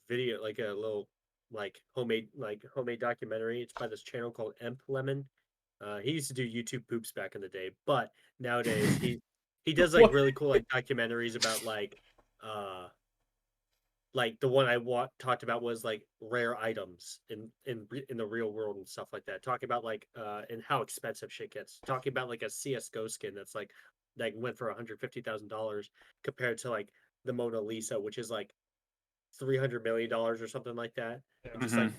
video, like a little homemade documentary. It's by this channel called Emp Lemon. He used to do YouTube poops back in the day, but nowadays he does like What? really cool like documentaries about like the one talked about was like rare items in the real world and stuff like that. Talking about like and how expensive shit gets. Talking about like a CS:GO skin that's like went for $150,000 compared to like the Mona Lisa, which is like $300 million or something like that. And just like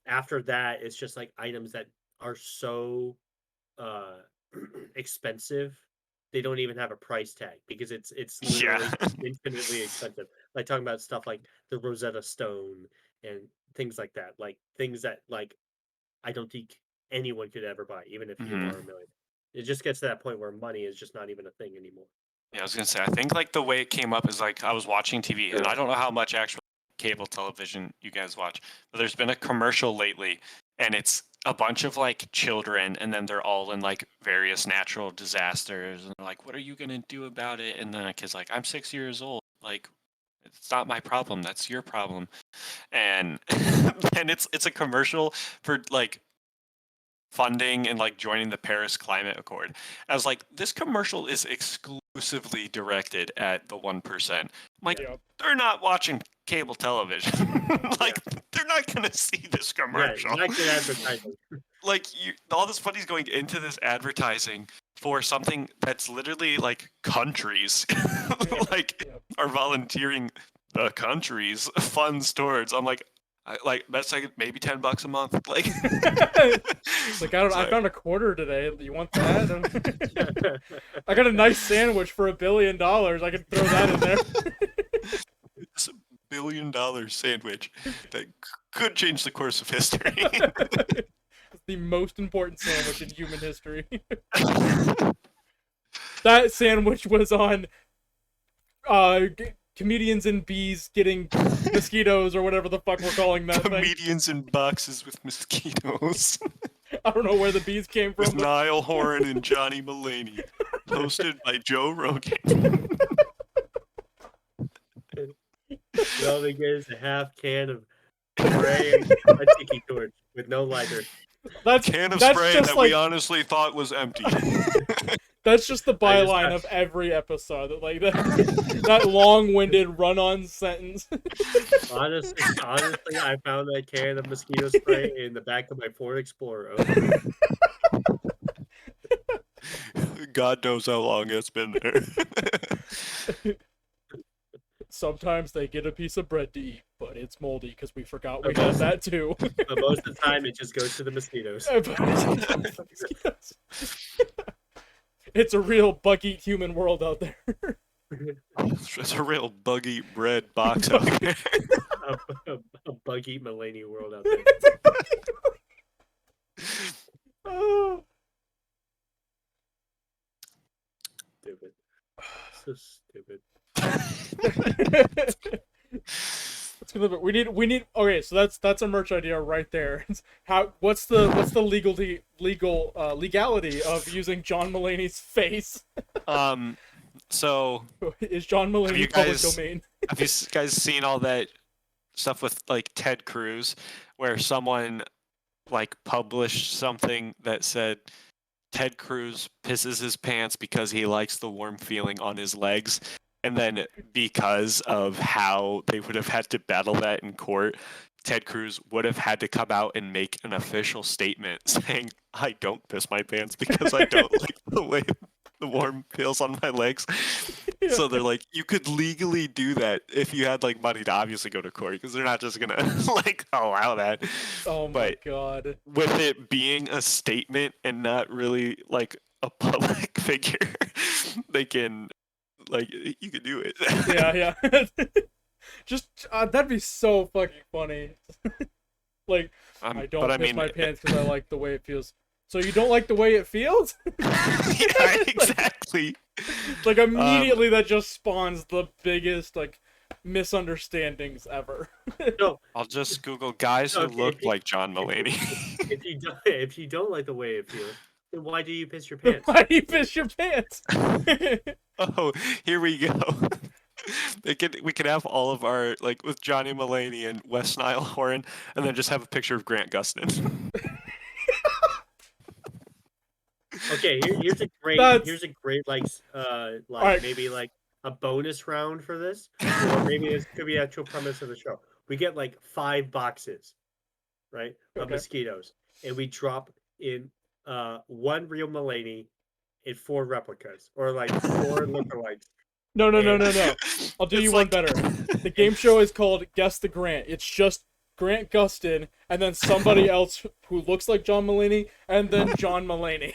after that, it's just like items that are so uh expensive they don't even have a price tag because it's literally Yeah. infinitely expensive, like talking about stuff like the Rosetta Stone and things like that, like things that like I don't think anyone could ever buy even if you are a million. It just gets to that point where money is just not even a thing anymore. Yeah, I was gonna say, I think like the way it came up is like I was watching TV, and I don't know how much actual cable television you guys watch, but there's been a commercial lately, and it's a bunch of like children, and then they're all in like various natural disasters, and they're like, "What are you gonna do about it?" And then a kid's like, "I'm 6 years old. Like, it's not my problem. That's your problem." And and it's a commercial for like funding and like joining the Paris Climate Accord. I was like, this commercial is exclusively directed at the 1%. Like, Yep. they're not watching cable television. Like, they're not gonna see this commercial. Yeah, not good advertising. Like, all this money's going into this advertising for something that's literally like countries, like, Yep. are volunteering the countries funds towards. I'm like that's like maybe $10 a month. Like, It's like I found a quarter today. You want that? I got a nice sandwich for $1 billion. I could throw that in there. It's $1 billion sandwich that could change the course of history. It's the most important sandwich in human history. That sandwich was on comedians and bees getting mosquitoes or whatever the fuck we're calling that thing. Comedians in boxes with mosquitoes. I don't know where the bees came from. With But... Niall Horan and Johnny Mulaney. Hosted by Joe Rogan. All they get is a half can of spray and a tiki torch with no lighter. That's Can of that's spray just that like, we honestly thought was empty. That's just the byline got- of every episode. Like that long-winded run-on sentence. Honestly, I found that can of mosquito spray in the back of my Ford Explorer. Oh, God knows how long it's been there. Sometimes they get a piece of bread to eat, but it's moldy because we forgot we had that too. but most of the time, it just goes to the mosquitoes. It's a real bug-eat human world out there. It's a real buggy bread box out there. a buggy Mulaney world out there. Oh. Stupid. So stupid. Let's go a little bit. We need. Okay, so that's a merch idea right there. What's the legality of using John Mulaney's face? So Is John Mulaney public domain? have you guys seen all that stuff with like Ted Cruz, where someone like published something that said Ted Cruz pisses his pants because he likes the warm feeling on his legs, and then because of how they would have had to battle that in court, Ted Cruz would have had to come out and make an official statement saying, "I don't piss my pants because I don't like the way the warm feels on my legs." So they're like, you could legally do that if you had like money to obviously go to court, because they're not just gonna like allow that. Oh my god. With it being a statement and not really like a public figure, they can like you could do it. Yeah. Just that'd be so fucking funny. Like, I don't piss my pants because I like the way it feels. So you don't like the way it feels? Yeah, exactly. Like immediately that just spawns the biggest like misunderstandings ever. No, I'll just Google guys who look like John Mulaney. if you don't like the way it feels, then why do you piss your pants? Why do you piss your pants? Oh, here we go. We could have all of our like with Johnny Mulaney and Wes Nile Horan, and then just have a picture of Grant Gustin. Okay, here's a great like right. maybe like a bonus round for this, or maybe this could be the actual premise of the show. We get like 5 boxes, right, of mosquitoes, and we drop in 1 real Mulaney and 4 replicas, or like 4 lookalikes. No. I'll do you one better. The game show is called Guess the Grant. It's just Grant Gustin, and then somebody else who looks like John Mulaney, and then John Mulaney.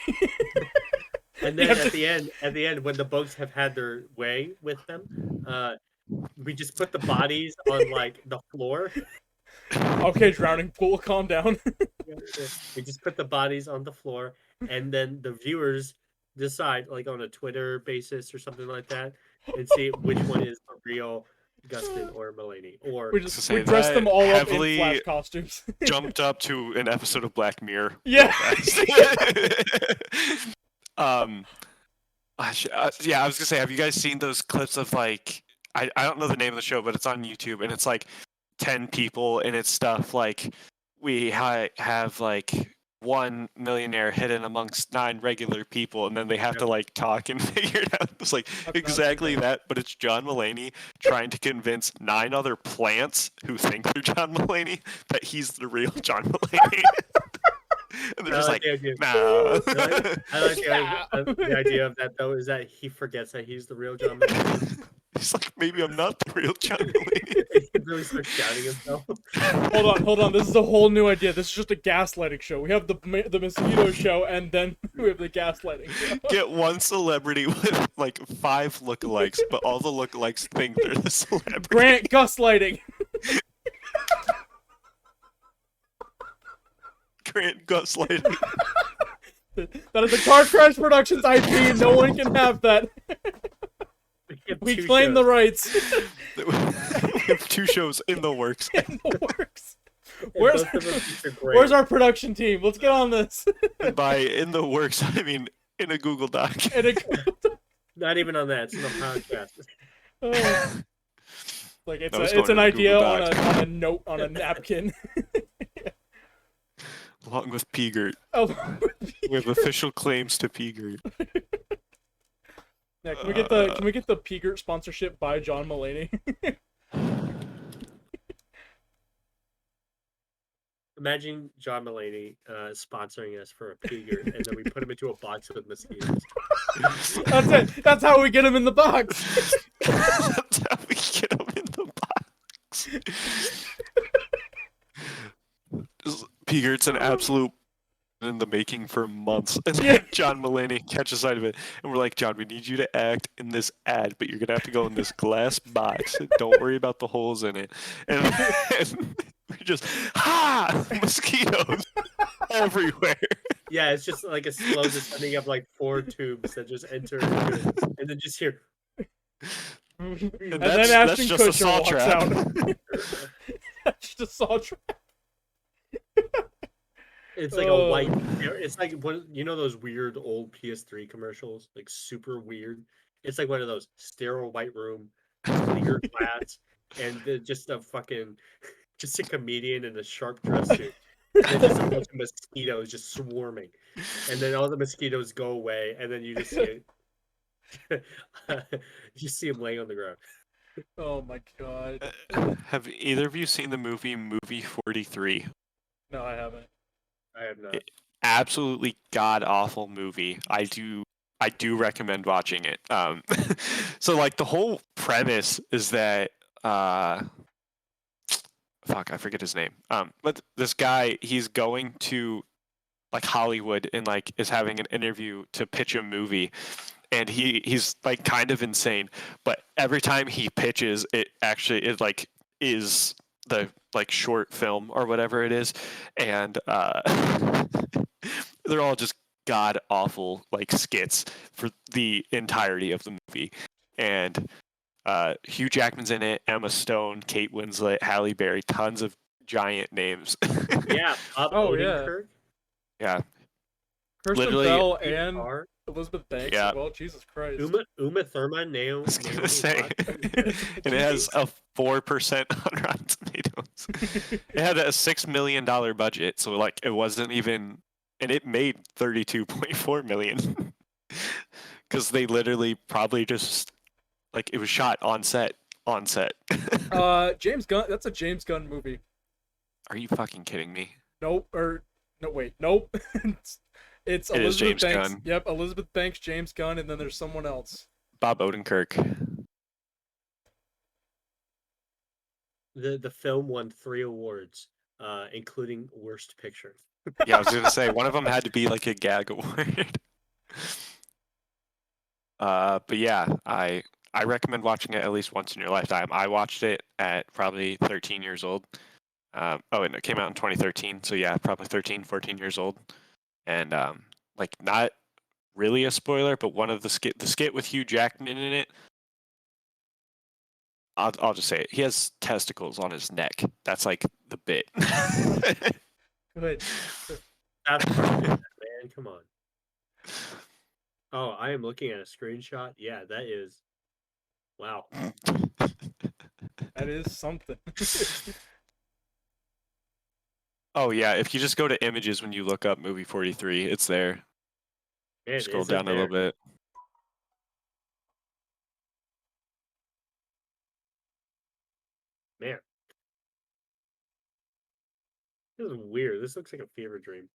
And then at the end, when the bugs have had their way with them, we just put the bodies on like the floor. Okay, drowning pool, calm down. We just put the bodies on the floor, and then the viewers decide like on a Twitter basis or something like that, and see which one is the real Gustin or Mulaney. Or We To just say we dressed them that all up in heavily Flash costumes. jumped up to an episode of Black Mirror. Yeah. um, yeah, I was gonna say, have you guys seen those clips of like I don't know the name of the show, but it's on YouTube and it's like 10 people and it's stuff like we have like one millionaire hidden amongst 9 regular people, and then they have to like talk and figure it out. It's like I've not seen exactly that. that, but it's John Mulaney trying to convince 9 other plants who think they're John Mulaney that he's the real John Mulaney. And they're I just like like, the idea. nah. I like Nah. the idea of that though, is that he forgets that he's the real John Mulaney. He's like, maybe I'm not the real John Mulaney. He really starts doubting himself. Hold on. This is a whole new idea. This is just a gaslighting show. We have the Mosquito show, and then we have the gaslighting show. Get one celebrity with like 5 lookalikes, but all the lookalikes think they're the celebrity. Grant gaslighting. Grant gaslighting. That is a Car Crash Productions IP. No one can have that. We claim the rights. We have 2 shows in the works. In the works. And Where's both of them feature Grant. Where's our production team? Let's get on this. And by in the works, I mean in a Google Doc. And Not even on that. It's on the podcast. like No, it's it's going an in a idea Google on Doc. a note on a napkin. Along with Peegert. Oh, We have official claims to Peegert. yeah, can we get the Peegert sponsorship by John Mulaney? Imagine John Mulaney sponsoring us for a Peegert, and then we put him into a box with mosquitoes. That's it. That's how we get him in the box. That's how we get them in the box. Peegert's an absolute in the making for months. And then Yeah. John Mulaney catches sight of it, and we're like, John, we need you to act in this ad, but you're gonna have to go in this glass box. Don't worry about the holes in it. And we just mosquitoes everywhere. Yeah, it's just like a slow descending of like 4 tubes that just enter into it, and then just hear. And And then that's Ashton just a Kutcher saw walks trap. out. That's just a saw trap. It's like Oh. a white. It's like one. You know those weird old PS3 commercials, like super weird. It's like one of those sterile white room, clear glass, and just a fucking, just a comedian in a sharp dress suit. And just a bunch of mosquitoes just swarming, and then all the mosquitoes go away, and then you just see it. You see him laying on the ground. Oh my god. Have either of you seen the movie 43? No, I haven't. I have not. Absolutely god awful movie. I do recommend watching it. So like the whole premise is that fuck, I forget his name. But this guy, he's going to like Hollywood and like is having an interview to pitch a movie, and he's like kind of insane, but every time he pitches it actually is the like short film or whatever it is, and they're all just god awful like skits for the entirety of the movie. And Hugh Jackman's in it, Emma Stone, Kate Winslet, Halle Berry, tons of giant names. Yeah, Bob Oh, yeah. Odenkirk. Yeah, Kirsten Literally- Bell Kate and Carr, Elizabeth Banks. Yeah. Well, Jesus Christ. Uma Thurman, Naomi. I was gonna Naomi say, Watts. and it has a 4% on Rotten Tomatoes. It had a $6 million budget, so like it wasn't even, and it made 32.4 million. Because they literally probably just like it was shot on set. James Gunn. That's a James Gunn movie. Are you fucking kidding me? Nope. Or no, wait. Nope. It's It is Elizabeth James Banks. Gunn. Yep, Elizabeth Banks, James Gunn, and then there's someone else. Bob Odenkirk. The film won 3 awards, including Worst Picture. Yeah, I was gonna say one of them had to be like a gag award. But yeah, I recommend watching it at least once in your lifetime. I watched it at probably 13 years old. And it came out in 2013, so yeah, probably 13, 14 years old. And like not really a spoiler, but one of the skit with Hugh Jackman in it. I'll just say it. He has testicles on his neck. That's like the bit. Good. That's pretty good, man. Come on. Oh, I am looking at a screenshot. Yeah, that is. Wow. That is something. Oh yeah, if you just go to images when you look up movie 43, it's there. Man, Scroll is it down a little there? bit. Man, this is weird. This looks like a fever dream.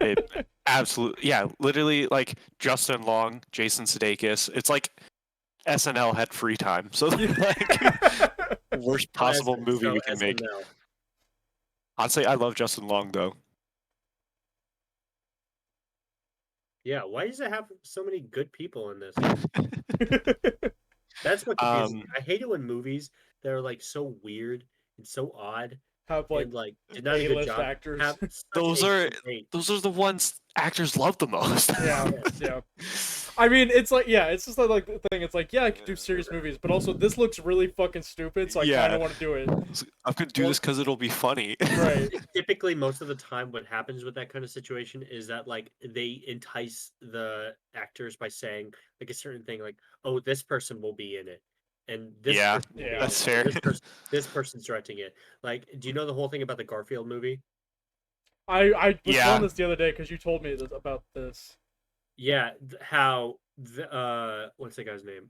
It absolutely, yeah, literally like Justin Long, Jason Sudeikis. It's like SNL had free time, so like worst possible movie we can make. SNL. I'd say I love Justin Long though. Yeah, why does it have so many good people in this? That's what confuses me. I hate it when movies that are like so weird and so odd Have like and like did not do a good A-list job actors. have such Those a are great. those are the ones actors love the most. Yeah, yeah. I mean, it's like, yeah, it's just like the thing. It's like, yeah, I could do serious movies, but also this looks really fucking stupid, so I kind of want to do it. I'm gonna do this because it'll be funny. Right. Typically, most of the time, what happens with that kind of situation is that like they entice the actors by saying like a certain thing, like, "Oh, this person will be in it," and this Yeah, person will be in that's it, fair. and this person's directing it. Like, do you know the whole thing about the Garfield movie? I was Yeah. telling this the other day because you told me about this. Yeah, how what's that guy's name?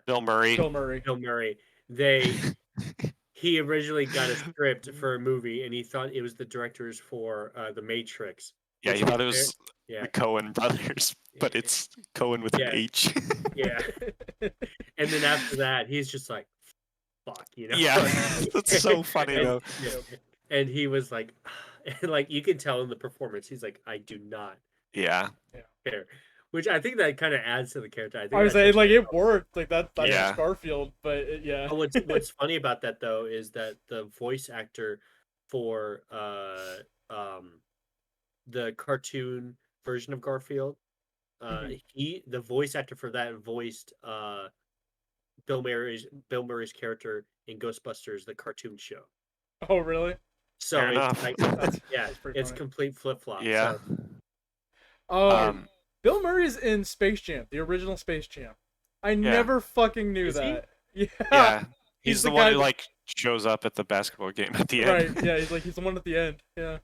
Bill Murray. Bill Murray. Bill Murray. He originally got a script for a movie, and he thought it was the directors for The Matrix. Yeah, he thought it was Yeah, the Coen brothers, but it's Coen with an Yeah. H. yeah. And then after that, he's just like, "Fuck," you know. Yeah, that's so funny and, though. yeah, and he was like, and like you can tell in the performance, he's like, "I do not Yeah. care," which I think that kind of adds to the character. I think I was that's saying like actually it worked, like that's Yeah. Garfield, but yeah. Oh, what's funny about that though is that the voice actor for the cartoon version of Garfield, the voice actor for that voiced Bill Murray's character in Ghostbusters the cartoon show. Oh really? So Fair it's enough. like yeah, That's pretty it's funny. complete flip flop. Yeah. So, Bill Murray's in Space Jam, the original Space Jam. I never fucking knew Is he? that. Yeah. Yeah. He's He's the the one guy who that- like shows up at the basketball game at the end. Right. Yeah. He's the one at the end. Yeah.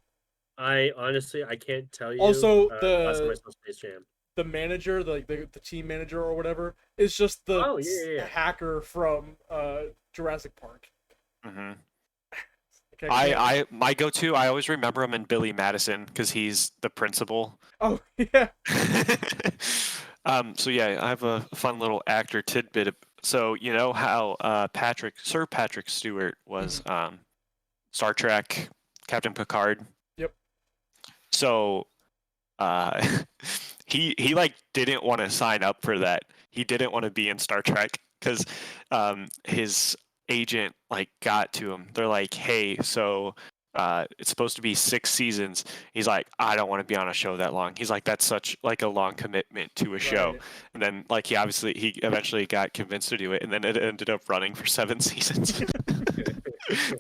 I honestly I can't tell you. Also, last time I saw Space Jam. The manager, the team manager or whatever, is just the Oh, yeah. hacker from Jurassic Park. Mm-hmm. Okay, My go-to, I always remember him in Billy Madison because he's the principal. Oh yeah. So yeah, I have a fun little actor tidbit. So you know how Sir Patrick Stewart was Star Trek Captain Picard. Yep. So he like didn't want to sign up for that. He didn't want to be in Star Trek because his agent like got to him. They're like, hey, so it's supposed to be 6 seasons. He's like, I don't want to be on a show that long. He's like, that's such like a long commitment to a show. Right. And then like he eventually got convinced to do it, and then it ended up running for 7 seasons.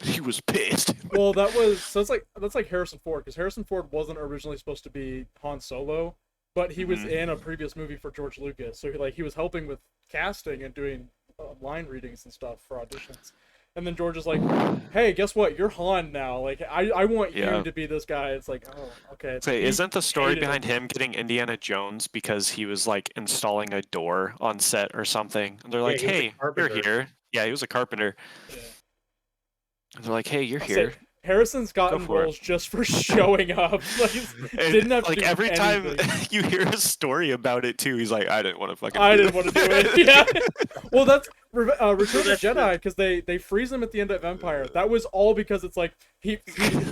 He was pissed. Well, that's like Harrison Ford, because Harrison Ford wasn't originally supposed to be Han Solo, but he was in a previous movie for George Lucas, so he was helping with casting and doing line readings and stuff for auditions. And then George is like, "Hey, guess what? You're Han now. Like, I want you to be this guy." It's like, oh, okay. So isn't the story hated behind him getting Indiana Jones because he was like installing a door on set or something? And they're like, he was a hey, you're carpenter. here. Yeah, he was a carpenter. Yeah. And they're like, hey, you're I'll here. say, Harrison's gotten for it. roles just for showing up. Like, And, didn't have to like do every anything. time you hear a story about it too, he's like, I didn't want to fucking. I didn't want to do it. Yeah. Well, that's Return of the that's Jedi, because they freeze him at the end of Empire. That was all because it's like he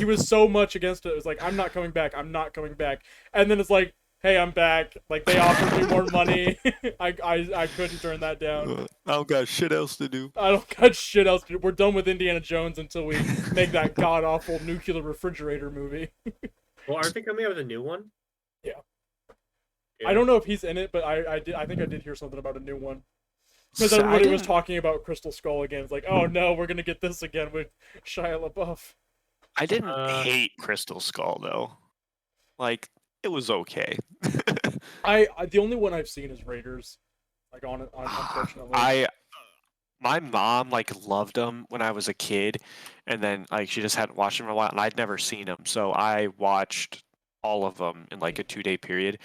was so much against it. It was like, I'm not coming back. I'm not coming back. And then it's like, hey, I'm back. Like, they offered me more money. I couldn't turn that down. I don't got shit else to do. I don't got shit else to do. We're done with Indiana Jones until we make that god awful nuclear refrigerator movie. Well, aren't they coming out with a new one? Yeah. I don't know if he's in it, but I think I did hear something about a new one. Because everybody was talking about Crystal Skull again. It's like, oh no, we're gonna get this again with Shia LaBeouf. I didn't hate Crystal Skull though. Like, it was okay. The only one I've seen is Raiders. Like unfortunately. My mom like loved them when I was a kid, and then like she just hadn't watched them in a while, and I'd never seen them, so I watched all of them in like a 2-day period.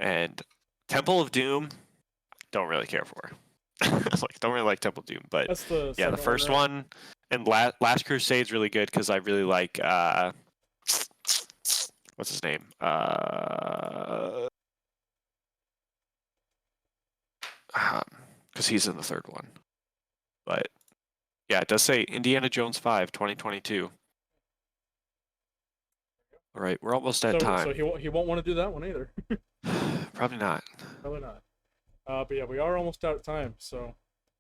And Temple of Doom, don't really care for. Like, don't really like Temple of Doom, but That's the yeah, the first one and Last Crusade's really good because I really like what's his name? Because he's in the third one. But yeah, it does say Indiana Jones 5, 2022. All right, we're almost at time. So he won't want to do that one either. Probably not. Probably not. But yeah, we are almost out of time. So,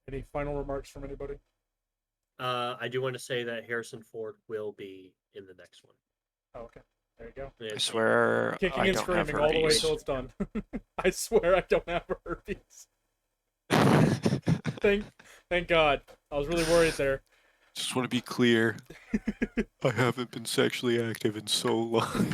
any final remarks from anybody? I do want to say that Harrison Ford will be in the next one. Oh, okay. There you go. I swear Kicking I and don't screaming have all the way herpes. till it's done. I swear I don't have herpes. Thank God. I was really worried there. Just want to be clear. I haven't been sexually active in so long.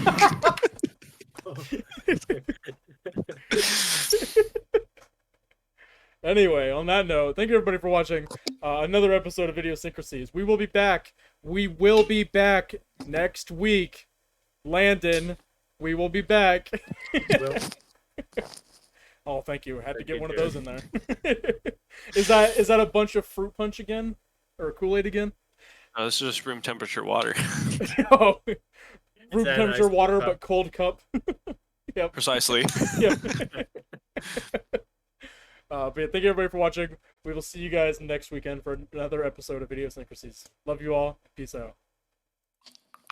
Anyway, on that note, thank you everybody for watching another episode of Idiosyncrasies. We will be back. We will be back next week. Landon, we will be back. Oh, thank you. I had to get one of those in there. Is that a bunch of fruit punch again? Or Kool-Aid again? No, this is just room temperature water. Oh, room temperature water, but cold cup. Yep. Precisely. Yep. But yeah, thank you everybody for watching. We will see you guys next weekend for another episode of Idiosyncrasies. Love you all. Peace out.